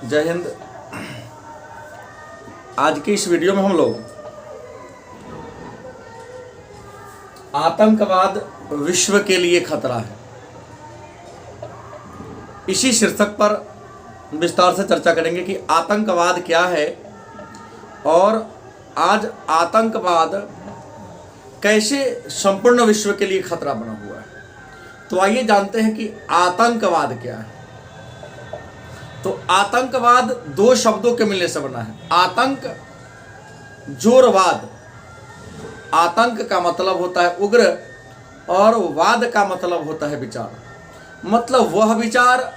जय हिंद। आज की इस वीडियो में हम लोग आतंकवाद विश्व के लिए खतरा है, इसी शीर्षक पर विस्तार से चर्चा करेंगे कि आतंकवाद क्या है और आज आतंकवाद कैसे संपूर्ण विश्व के लिए खतरा बना हुआ है। तो आइए जानते हैं कि आतंकवाद क्या है। तो आतंकवाद दो शब्दों के मिलने से बना है। आतंक जोरवाद, आतंक का मतलब होता है उग्र और वाद का मतलब होता है विचार। मतलब वह विचार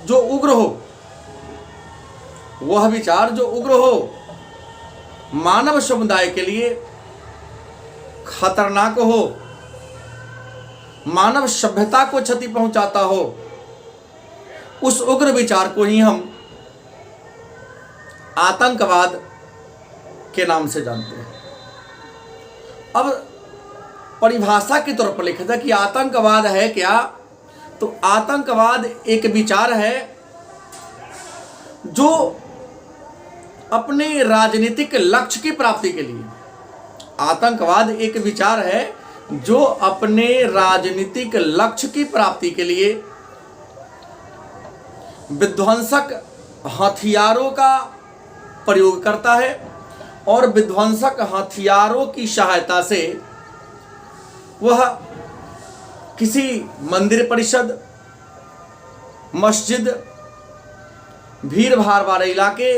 जो उग्र हो, वह विचार जो उग्र हो, मानव समुदाय के लिए खतरनाक हो, मानव सभ्यता को क्षति पहुंचाता हो, उस उग्र विचार को ही हम आतंकवाद के नाम से जानते हैं। अब परिभाषा के तौर पर लिखा था कि आतंकवाद है क्या। तो आतंकवाद एक विचार है जो अपने राजनीतिक लक्ष्य की प्राप्ति के लिए, आतंकवाद एक विचार है जो अपने राजनीतिक लक्ष्य की प्राप्ति के लिए विध्वंसक हथियारों का प्रयोग करता है और विध्वंसक हथियारों की सहायता से वह किसी मंदिर परिषद, मस्जिद, भीड़ भाड़ वाले इलाके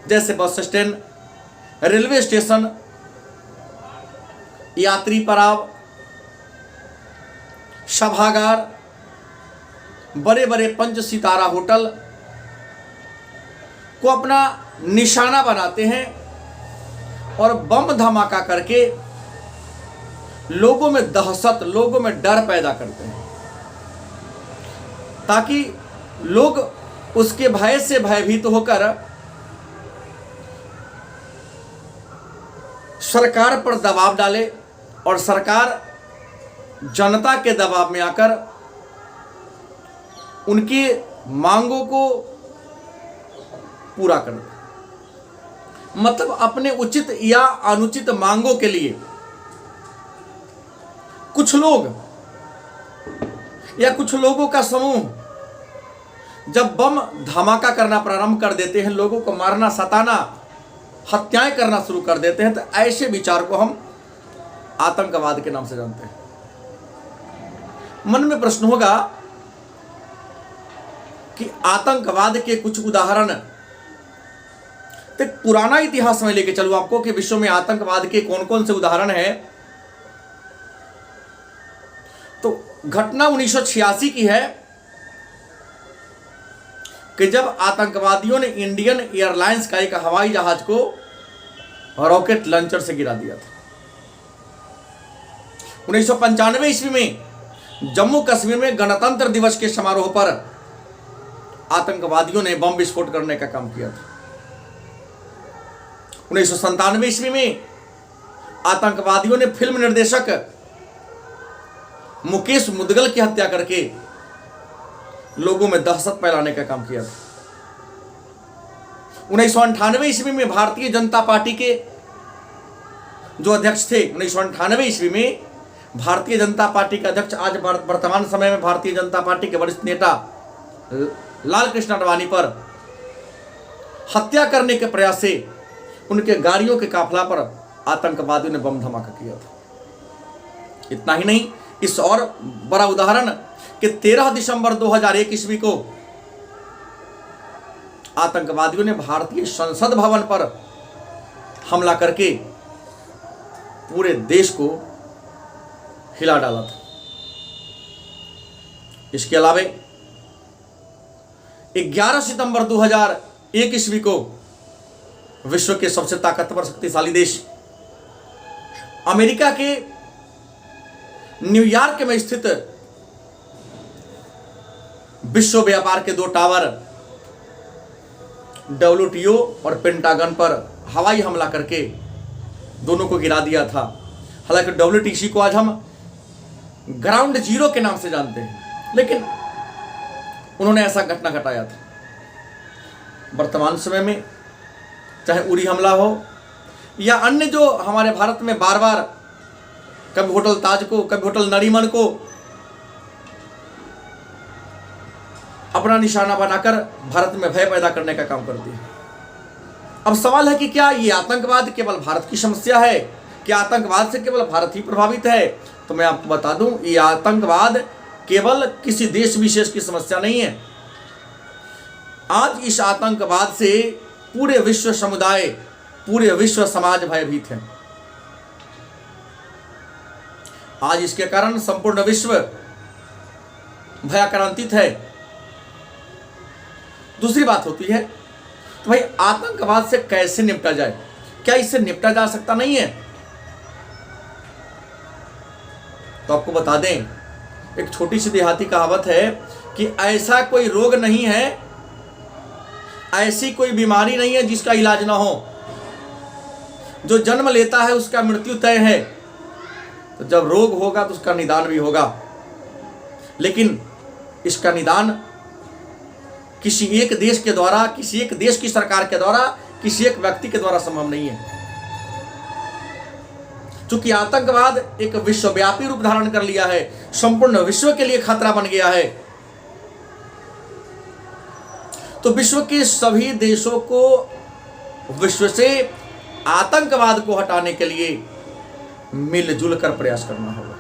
जैसे बस स्टैंड, रेलवे स्टेशन, यात्री पड़ाव, सभागार, बड़े बड़े 5 सितारा होटल को अपना निशाना बनाते हैं और बम धमाका करके लोगों में दहशत, लोगों में डर पैदा करते हैं ताकि लोग उसके भय से भयभीत होकर सरकार पर दबाव डाले और सरकार जनता के दबाव में आकर उनकी मांगों को पूरा करना। मतलब अपने उचित या अनुचित मांगों के लिए कुछ लोग या कुछ लोगों का समूह जब बम धमाका करना प्रारंभ कर देते हैं, लोगों को मारना, सताना, हत्याएं करना शुरू कर देते हैं, तो ऐसे विचार को हम आतंकवाद के नाम से जानते हैं। मन में प्रश्न होगा कि आतंकवाद के कुछ उदाहरण, तो पुराना इतिहास में लेके चलूं आपको कि विश्व में आतंकवाद के कौन कौन से उदाहरण हैं। तो घटना 1986 की है कि जब आतंकवादियों ने इंडियन एयरलाइंस का एक हवाई जहाज को रॉकेट लॉन्चर से गिरा दिया था। 1995 ईस्वी में जम्मू कश्मीर में गणतंत्र दिवस के समारोह पर आतंकवादियों ने बम विस्फोट करने का काम किया था। 1997 ईस्वी में आतंकवादियों ने फिल्म निर्देशक मुकेश मुदगल की हत्या करके लोगों में दहशत फैलाने का काम किया था। 1998 ईस्वी में भारतीय जनता पार्टी के जो अध्यक्ष थे, 1998 ईस्वी में भारतीय जनता पार्टी के अध्यक्ष, आज वर्तमान समय में भारतीय जनता पार्टी के वरिष्ठ नेता लाल कृष्ण आडवाणी पर हत्या करने के प्रयास से उनके गाड़ियों के काफिला पर आतंकवादियों ने बम धमाका किया था। इतना ही नहीं, इस और बड़ा उदाहरण कि 13 दिसंबर 2001 ईस्वी को आतंकवादियों ने भारतीय संसद भवन पर हमला करके पूरे देश को हिला डाला था। इसके अलावा 11 सितंबर 2001 ईस्वी को विश्व के सबसे ताकतवर शक्तिशाली देश अमेरिका के न्यूयॉर्क में स्थित विश्व व्यापार के 2 टावर WTO और पेंटागन पर हवाई हमला करके दोनों को गिरा दिया था। हालांकि WTC को आज हम ग्राउंड जीरो के नाम से जानते हैं, लेकिन उन्होंने ऐसा घटना घटाया था। वर्तमान समय में, चाहे उरी हमला हो या अन्य जो हमारे भारत में बार बार कभी होटल ताज को, कभी होटल नरीमन को अपना निशाना बनाकर भारत में भय पैदा करने का काम करती है। अब सवाल है कि क्या ये आतंकवाद केवल भारत की समस्या है? क्या आतंकवाद से केवल भारत ही प्रभावित है? तो मैं आपको बता दूं, ये आतंकवाद केवल किसी देश विशेष की समस्या नहीं है। आज इस आतंकवाद से पूरे विश्व समुदाय, पूरे विश्व समाज भयभीत है। आज इसके कारण संपूर्ण विश्व भयाक्रांतित है। दूसरी बात होती है तो भाई आतंकवाद से कैसे निपटा जाए? क्या इससे निपटा जा सकता नहीं है? तो आपको बता दें, एक छोटी सी देहाती कहावत है कि ऐसा कोई रोग नहीं है, ऐसी कोई बीमारी नहीं है जिसका इलाज ना हो। जो जन्म लेता है उसका मृत्यु तय है। तो जब रोग होगा तो उसका निदान भी होगा, लेकिन इसका निदान किसी एक देश के द्वारा, किसी एक देश की सरकार के द्वारा, किसी एक व्यक्ति के द्वारा संभव नहीं है। चूंकि आतंकवाद एक विश्वव्यापी रूप धारण कर लिया है, संपूर्ण विश्व के लिए खतरा बन गया है, तो विश्व के सभी देशों को विश्व से आतंकवाद को हटाने के लिए मिलजुल कर प्रयास करना होगा।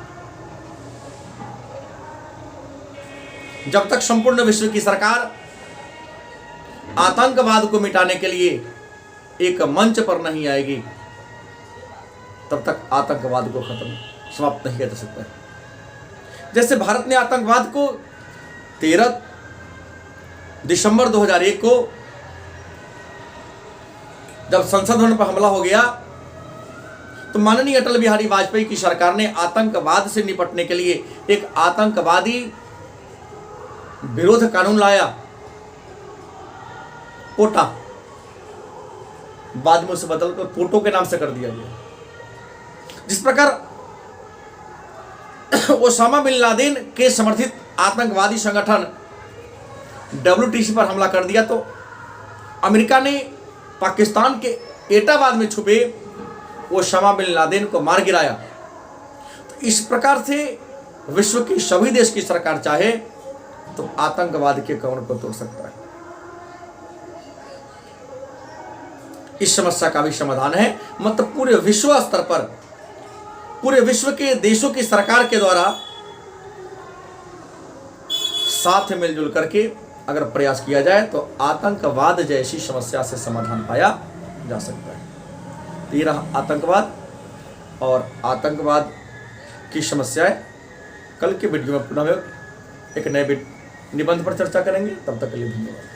जब तक संपूर्ण विश्व की सरकार आतंकवाद को मिटाने के लिए एक मंच पर नहीं आएगी, तब तक आतंकवाद को खत्म, समाप्त नहीं किया जा सकता है। जैसे भारत ने आतंकवाद को 13 दिसंबर 2001 को जब संसद भवन पर हमला हो गया, तो माननीय अटल बिहारी वाजपेयी की सरकार ने आतंकवाद से निपटने के लिए एक आतंकवादी विरोध कानून लाया, पोटा, बाद में उसे बदलकर पोटो के नाम से कर दिया गया। जिस प्रकार ओसामा बिन लादेन के समर्थित आतंकवादी संगठन WTC पर हमला कर दिया, तो अमेरिका ने पाकिस्तान के एटाबाद में छुपे ओसामा बिन लादेन को मार गिराया। तो इस प्रकार से विश्व की सभी देश की सरकार चाहे तो आतंकवाद के कवच को तोड़ सकता है। इस समस्या का भी समाधान है, मतलब पूरे विश्व स्तर पर, पूरे विश्व के देशों की सरकार के द्वारा साथ मिलजुल करके अगर प्रयास किया जाए तो आतंकवाद जैसी समस्या से समाधान पाया जा सकता है। तो ये रहा आतंकवाद और आतंकवाद की समस्याएं। कल के वीडियो में पुनः एक नए निबंध पर चर्चा करेंगे। तब तक के लिए धन्यवाद।